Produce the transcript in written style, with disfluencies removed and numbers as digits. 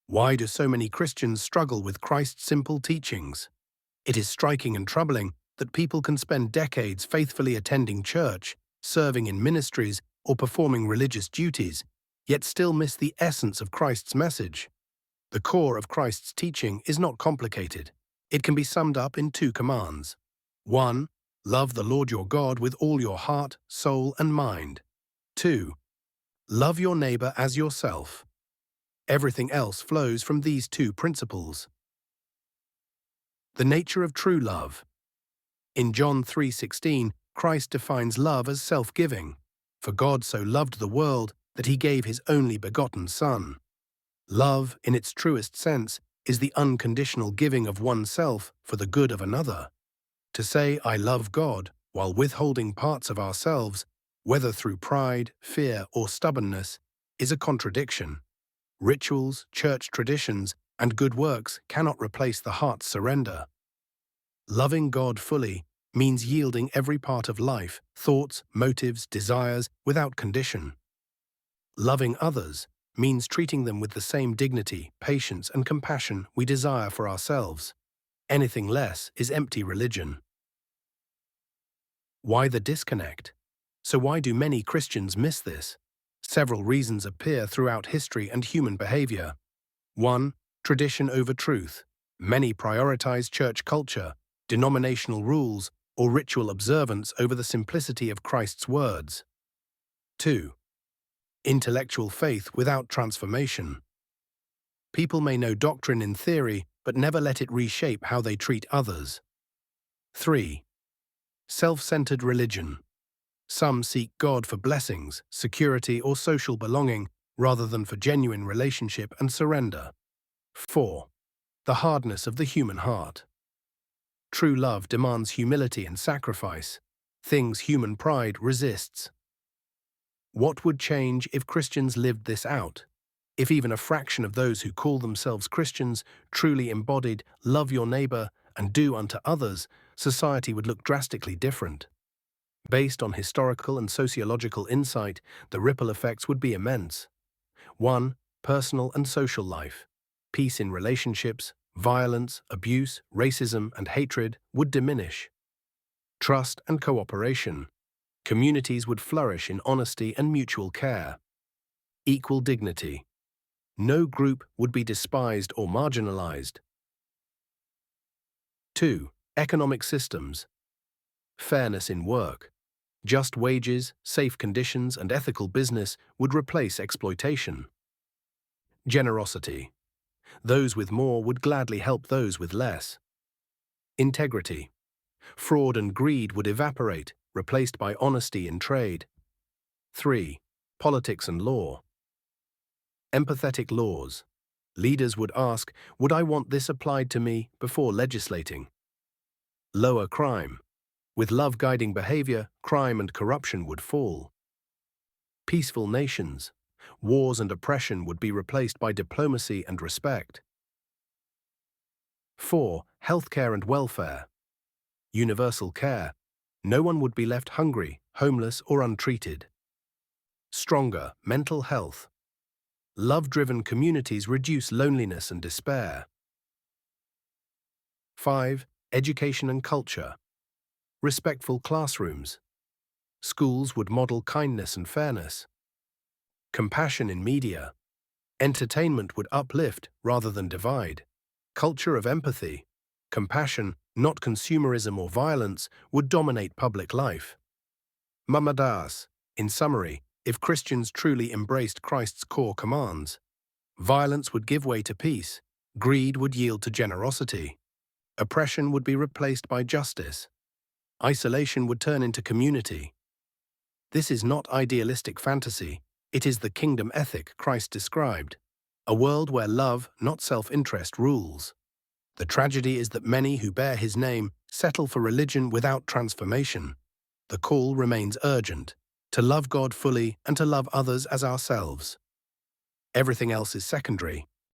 Why do so many Christians struggle with Christ's simple teachings? It is striking and troubling that people can spend decades faithfully attending church, serving in ministries, or performing religious duties, yet still miss the essence of Christ's message. The core of Christ's teaching is not complicated. It can be summed up in two commands. 1. Love the Lord your God with all your heart, soul, and mind. 2. Love your neighbor as yourself. Everything else flows from these two principles. The nature of true love. In John 3:16, Christ defines love as self-giving. For God so loved the world that he gave his only begotten Son. Love, in its truest sense, is the unconditional giving of oneself for the good of another. To say I love God while withholding parts of ourselves, whether through pride, fear, or stubbornness, is a contradiction. Rituals, church traditions, and good works cannot replace the heart's surrender. Loving God fully means yielding every part of life, thoughts, motives, desires, without condition. Loving others means treating them with the same dignity, patience, and compassion we desire for ourselves. Anything less is empty religion. Why the disconnect? So why do many Christians miss this? Several reasons appear throughout history and human behavior. 1. Tradition over truth. Many prioritize church culture, denominational rules, or ritual observance over the simplicity of Christ's words. 2. Intellectual faith without transformation. People may know doctrine in theory, but never let it reshape how they treat others. 3. Self-centered religion. Some seek God for blessings, security, or social belonging, rather than for genuine relationship and surrender. 4. The hardness of the human heart. True love demands humility and sacrifice, things human pride resists. What would change if Christians lived this out? If even a fraction of those who call themselves Christians truly embodied love your neighbor and do unto others, society would look drastically different. Based on historical and sociological insight, the ripple effects would be immense. 1. Personal and social life. Peace in relationships, violence, abuse, racism, and hatred would diminish. Trust and cooperation. Communities would flourish in honesty and mutual care. Equal dignity. No group would be despised or marginalized. 2. Economic systems. Fairness in work. Just wages, safe conditions, and ethical business would replace exploitation. Generosity. Those with more would gladly help those with less. Integrity. Fraud and greed would evaporate, replaced by honesty in trade. 3. Politics and law. Empathetic laws. Leaders would ask, would I want this applied to me, before legislating? Lower crime. With love guiding behavior, crime and corruption would fall. Peaceful nations. Wars and oppression would be replaced by diplomacy and respect. 4. Healthcare and welfare. Universal care. No one would be left hungry, homeless, or untreated. Stronger mental health. Love-driven communities reduce loneliness and despair. 5. Education and culture. Respectful classrooms. Schools would model kindness and fairness. Compassion in media. Entertainment would uplift rather than divide. Culture of empathy. Compassion, not consumerism or violence, would dominate public life. Mamadas. In summary, if Christians truly embraced Christ's core commands, violence would give way to peace, greed would yield to generosity, oppression would be replaced by justice, isolation would turn into community. This is not idealistic fantasy, it is the kingdom ethic Christ described, a world where love, not self-interest, rules. The tragedy is that many who bear his name settle for religion without transformation. The call remains urgent, to love God fully and to love others as ourselves. Everything else is secondary.